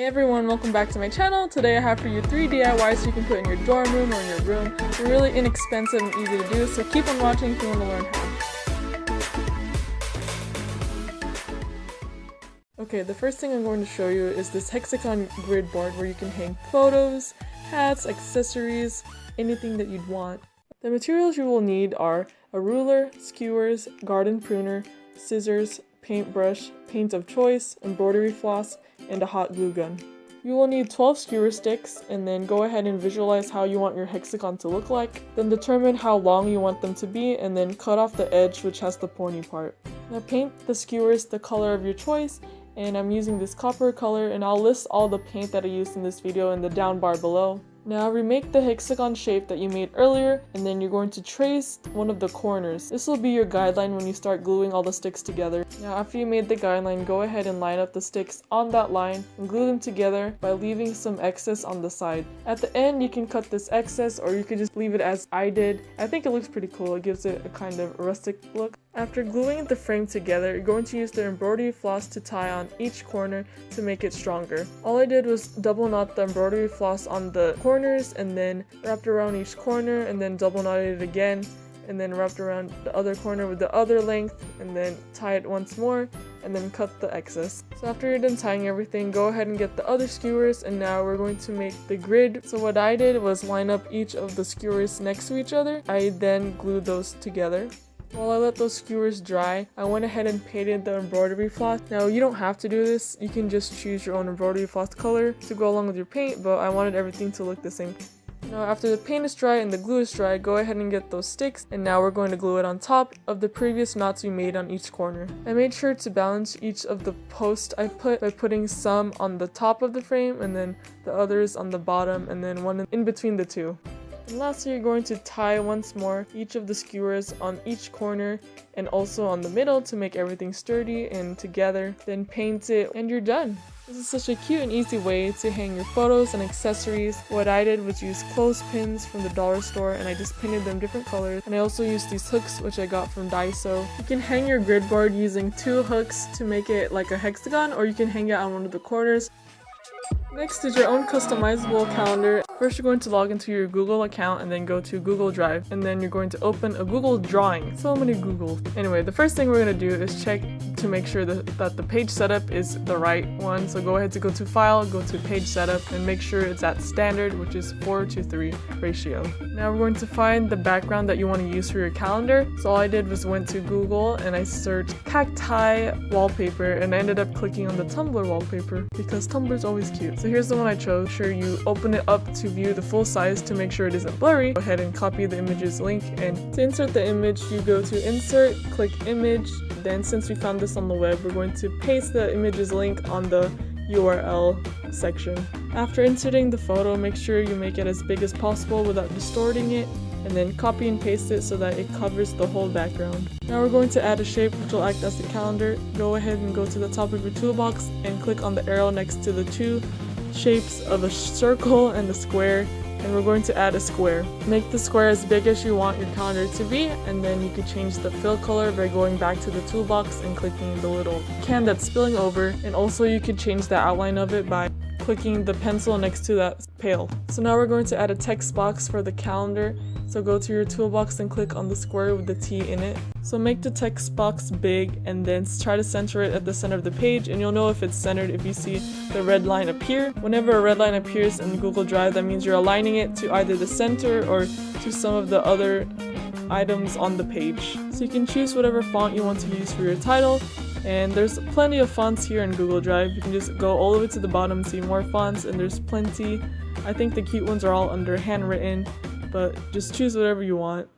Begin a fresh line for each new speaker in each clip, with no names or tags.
Hey everyone, welcome back to my channel. Today I have for you 3 DIYs you can put in your dorm room or in your room. They're really inexpensive and easy to do, so keep on watching if you want to learn how. Okay, the first thing I'm going to show you is this Hexagon grid board where you can hang photos, hats, accessories, anything that you'd want. The materials you will need are a ruler, skewers, garden pruner, scissors, paintbrush, paint of choice, embroidery floss, and a hot glue gun. You will need 12 skewer sticks, and then go ahead and visualize how you want your hexagon to look like. Then determine how long you want them to be, and then cut off the edge which has the pointy part. Now paint the skewers the color of your choice, and I'm using this copper color, and I'll list all the paint that I used in this video in the down bar below. Now remake the hexagon shape that you made earlier, and then you're going to trace one of the corners. This will be your guideline when you start gluing all the sticks together. Now after you made the guideline, go ahead and line up the sticks on that line and glue them together by leaving some excess on the side. At the end you can cut this excess, or you could just leave it as I did. I think it looks pretty cool. It gives it a kind of rustic look. After gluing the frame together, you're going to use the embroidery floss to tie on each corner to make it stronger. All I did was double knot the embroidery floss on the corners, and then wrapped around each corner, and then double knotted it again, and then wrapped around the other corner with the other length, and then tie it once more, and then cut the excess. So after you're done tying everything, go ahead and get the other skewers, and now we're going to make the grid. So what I did was line up each of the skewers next to each other. I then glued those together. While I let those skewers dry, I went ahead and painted the embroidery floss. Now you don't have to do this, you can just choose your own embroidery floss color to go along with your paint, but I wanted everything to look the same. Now after the paint is dry and the glue is dry, go ahead and get those sticks, and now we're going to glue it on top of the previous knots we made on each corner. I made sure to balance each of the posts I put by putting some on the top of the frame and then the others on the bottom, and then one in between the two. And lastly, you're going to tie once more each of the skewers on each corner and also on the middle to make everything sturdy and together. Then paint it and you're done. This is such a cute and easy way to hang your photos and accessories. What I did was use clothespins from the dollar store, and I just painted them different colors. And I also used these hooks which I got from Daiso. You can hang your grid board using 2 hooks to make it like a hexagon, or you can hang it on one of the corners. Next is your own customizable calendar. First you're going to log into your Google account and then go to Google Drive, and then you're going to open a Google drawing. So many Googles. Anyway, the first thing we're going to do is check to make sure that the page setup is the right one. So go ahead to go to File, go to Page Setup, and make sure it's at Standard, which is 4:3 ratio. Now we're going to find the background that you want to use for your calendar. So all I did was went to Google and I searched cacti wallpaper, and I ended up clicking on the Tumblr wallpaper because Tumblr's always cute. So here's the one I chose. Sure, you open it up to view the full size to make sure it isn't blurry. Go ahead and copy the image's link, and to insert the image you go to Insert, click Image. Then since we found this on the web, we're going to paste the image's link on the URL section. After inserting the photo, make sure you make it as big as possible without distorting it, and then copy and paste it so that it covers the whole background. Now we're going to add a shape which will act as the calendar. Go ahead and go to the top of your toolbox and click on the arrow next to the 2 shapes of a circle and a square, and we're going to add a square. Make the square as big as you want your calendar to be, and then you can change the fill color by going back to the toolbox and clicking the little can that's spilling over, and also you could change the outline of it by clicking the pencil next to that pail. So now we're going to add a text box for the calendar. So go to your toolbox and click on the square with the T in it. So make the text box big, and then try to center it at the center of the page, and you'll know if it's centered if you see the red line appear. Whenever a red line appears in Google Drive, that means you're aligning it to either the center or to some of the other items on the page. So you can choose whatever font you want to use for your title. And there's plenty of fonts here in Google Drive. You can just go all the way to the bottom and see more fonts, and there's plenty. I think the cute ones are all under handwritten, but just choose whatever you want.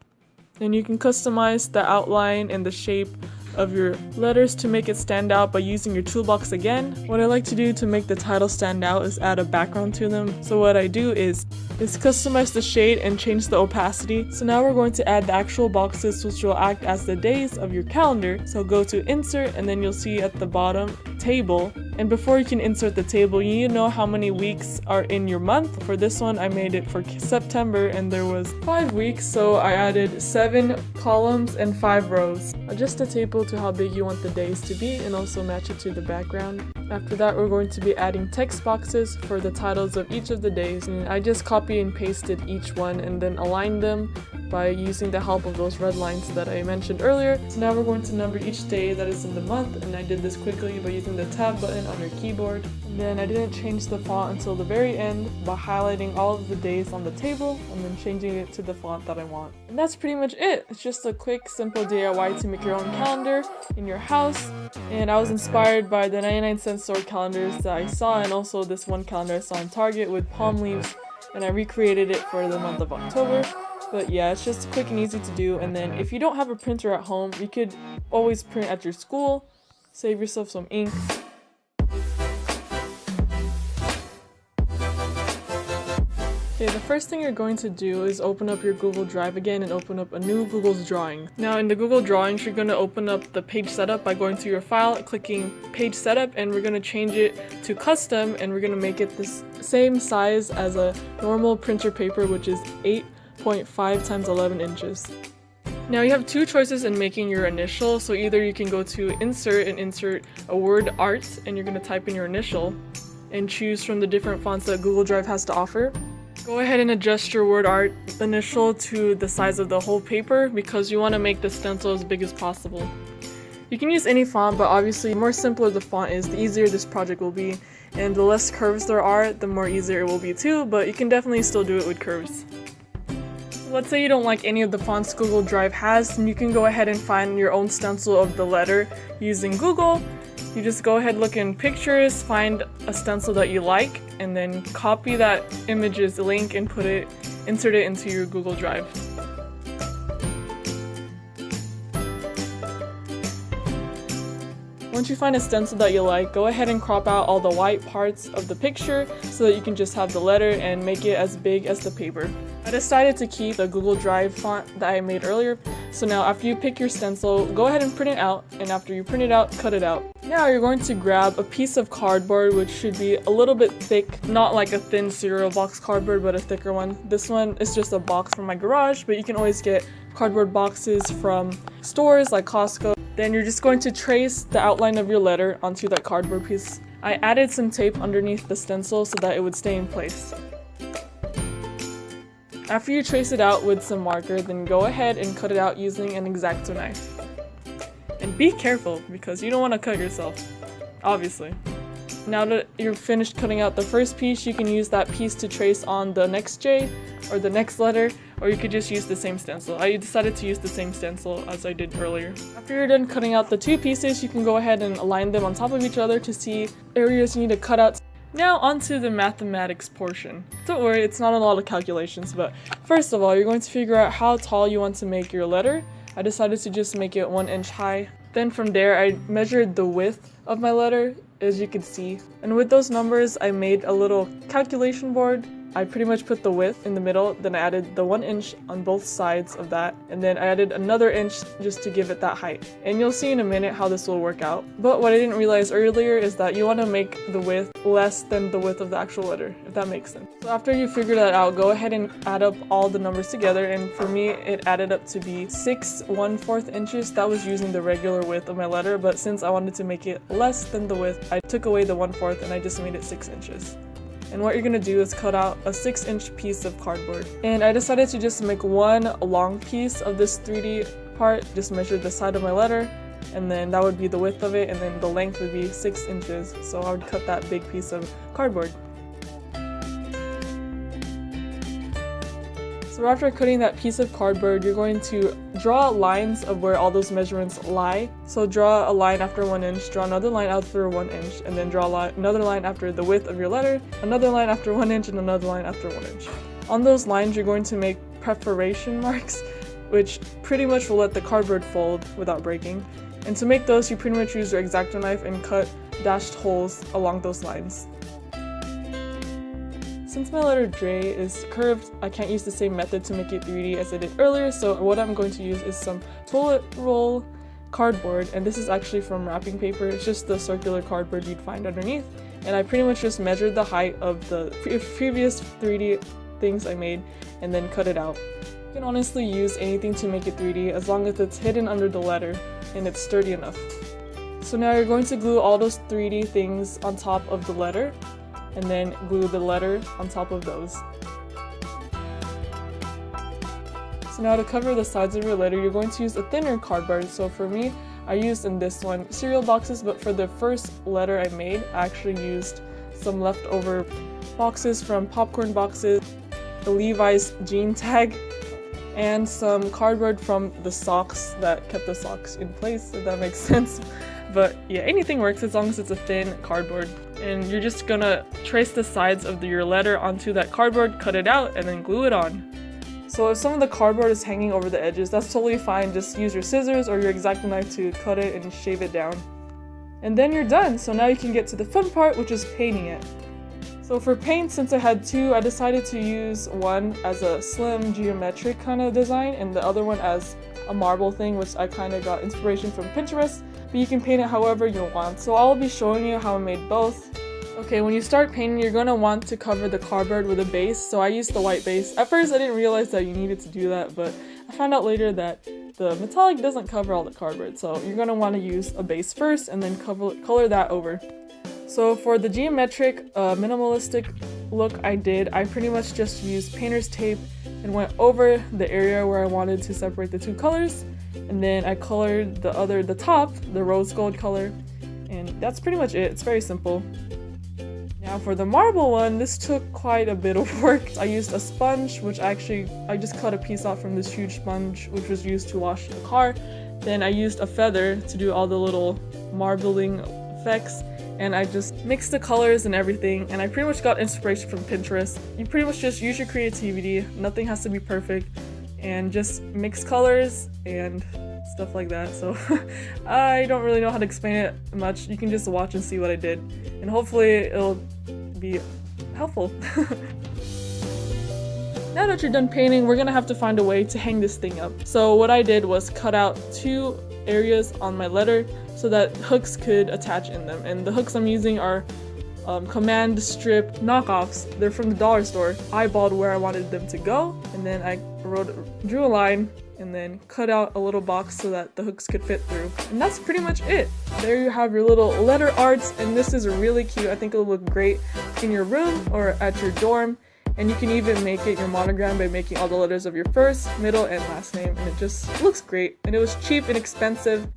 And you can customize the outline and the shape of your letters to make it stand out by using your toolbox again. What I like to do to make the title stand out is add a background to them. So what I do is customize the shade and change the opacity. So now we're going to add the actual boxes which will act as the days of your calendar. So go to Insert, and then you'll see at the bottom Table. And before you can insert the table, you need to know how many weeks are in your month. For this one, I made it for September, and there was 5 weeks, so I added 7 columns and 5 rows. Adjust the table to how big you want the days to be, and also match it to the background. After that, we're going to be adding text boxes for the titles of each of the days. And I just copy and pasted each one and then aligned them by using the help of those red lines that I mentioned earlier. So now we're going to number each day that is in the month, and I did this quickly by using the tab button on your keyboard. And then I didn't change the font until the very end by highlighting all of the days on the table and then changing it to the font that I want. And that's pretty much it. It's just a quick, simple DIY to make your own calendar in your house. And I was inspired by the 99-cent store calendars that I saw, and also this one calendar I saw in Target with palm leaves, and I recreated it for the month of October. But yeah, it's just quick and easy to do. And then if you don't have a printer at home, you could always print at your school, save yourself some ink. Okay, the first thing you're going to do is open up your Google Drive again and open up a new Google's Drawing. Now in the Google Drawings, you're going to open up the page setup by going to your file, clicking page setup, and we're going to change it to custom, and we're going to make it the same size as a normal printer paper, which is 8.5 times 11 inches. Now you have two choices in making your initial, so either you can go to insert and insert a word art, and you're going to type in your initial and choose from the different fonts that Google Drive has to offer. Go ahead and adjust your word art initial to the size of the whole paper because you want to make the stencil as big as possible. You can use any font, but obviously the more simpler the font is, the easier this project will be, and the less curves there are, the more easier it will be too, but you can definitely still do it with curves. Let's say you don't like any of the fonts Google Drive has, and you can go ahead and find your own stencil of the letter using Google. You just go ahead, look in pictures, find a stencil that you like, and then copy that image's link and insert it into your Google Drive. Once you find a stencil that you like, go ahead and crop out all the white parts of the picture so that you can just have the letter and make it as big as the paper. I decided to keep the Google Drive font that I made earlier, so now after you pick your stencil, go ahead and print it out, and after you print it out, cut it out. Now you're going to grab a piece of cardboard, which should be a little bit thick, not like a thin cereal box cardboard, but a thicker one. This one is just a box from my garage, but you can always get cardboard boxes from stores like Costco. Then you're just going to trace the outline of your letter onto that cardboard piece. I added some tape underneath the stencil so that it would stay in place. After you trace it out with some marker, then go ahead and cut it out using an X-Acto knife. And be careful because you don't want to cut yourself, obviously. Now that you're finished cutting out the first piece, you can use that piece to trace on the next J or the next letter, or you could just use the same stencil. I decided to use the same stencil as I did earlier. After you're done cutting out the two pieces, you can go ahead and align them on top of each other to see areas you need to cut out. Now onto the mathematics portion. Don't worry, it's not a lot of calculations, but first of all, you're going to figure out how tall you want to make your letter. I decided to just make it 1 inch high. Then from there, I measured the width of my letter, as you can see. And with those numbers, I made a little calculation board. I pretty much put the width in the middle, then I added the 1 inch on both sides of that, and then I added another inch just to give it that height. And you'll see in a minute how this will work out. But what I didn't realize earlier is that you want to make the width less than the width of the actual letter, if that makes sense. So after you figure that out, go ahead and add up all the numbers together, and for me, it added up to be 6 1/4 inches. That was using the regular width of my letter, but since I wanted to make it less than the width, I took away the 1/4 and I just made it 6 inches. And what you're going to do is cut out a 6-inch piece of cardboard. And I decided to just make one long piece of this 3D part, just measure the side of my letter, and then that would be the width of it, and then the length would be 6 inches. So I would cut that big piece of cardboard. So after cutting that piece of cardboard, you're going to draw lines of where all those measurements lie. So draw a line after 1 inch, draw another line after 1 inch, and then draw another line after the width of your letter, another line after 1 inch, and another line after 1 inch. On those lines, you're going to make perforation marks, which pretty much will let the cardboard fold without breaking. And to make those, you pretty much use your X-Acto knife and cut dashed holes along those lines. Since my letter J is curved, I can't use the same method to make it 3D as I did earlier, so what I'm going to use is some toilet roll cardboard, and this is actually from wrapping paper. It's just the circular cardboard you'd find underneath, and I pretty much just measured the height of the previous 3D things I made and then cut it out. You can honestly use anything to make it 3D as long as it's hidden under the letter and it's sturdy enough. So now you're going to glue all those 3D things on top of the letter, and then glue the letter on top of those. So now to cover the sides of your letter, you're going to use a thinner cardboard. So for me, I used in this one cereal boxes, but for the first letter I made, I actually used some leftover boxes from popcorn boxes, the Levi's jean tag, and some cardboard from the socks that kept the socks in place, if that makes sense. But yeah, anything works as long as it's a thin cardboard. And you're just gonna trace the sides of your letter onto that cardboard, cut it out, and then glue it on. So if some of the cardboard is hanging over the edges, that's totally fine. Just use your scissors or your X-Acto knife to cut it and shave it down. And then you're done. So now you can get to the fun part, which is painting it. So for paint, since I had two, I decided to use one as a slim geometric kind of design and the other one as a marble thing, which I kind of got inspiration from Pinterest, but you can paint it however you want. So I'll be showing you how I made both. Okay, when you start painting, you're going to want to cover the cardboard with a base, so I used the white base. At first I didn't realize that you needed to do that, but I found out later that the metallic doesn't cover all the cardboard, so you're going to want to use a base first and then color that over. So for the geometric, minimalistic look I pretty much just used painter's tape and went over the area where I wanted to separate the two colors, and then I colored the top, the rose gold color, and that's pretty much it. It's very simple. Now for the marble one, this took quite a bit of work. I used a sponge, which I just cut a piece off from this huge sponge, which was used to wash the car. Then I used a feather to do all the little marbling effects, and I just mixed the colors and everything, and I pretty much got inspiration from Pinterest. You pretty much just use your creativity, nothing has to be perfect, and just mix colors and stuff like that. So I don't really know how to explain it much. You can just watch and see what I did, and hopefully it'll be helpful. Now that you're done painting, we're gonna have to find a way to hang this thing up. So what I did was cut out two areas on my letter so that hooks could attach in them, and the hooks I'm using are command strip knockoffs. They're from the dollar store. I eyeballed where I wanted them to go, and then I drew a line and then cut out a little box so that the hooks could fit through. And that's pretty much it. There you have your little letter arts, and this is really cute. I think it'll look great in your room or at your dorm, and you can even make it your monogram by making all the letters of your first, middle, and last name, and it just looks great. And it was cheap and inexpensive.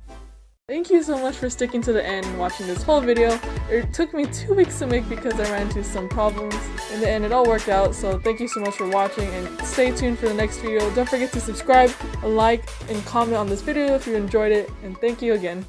Thank you so much for sticking to the end and watching this whole video. It took me 2 weeks to make because I ran into some problems. In the end, it all worked out, so thank you so much for watching, and stay tuned for the next video. Don't forget to subscribe, like, and comment on this video if you enjoyed it, and thank you again.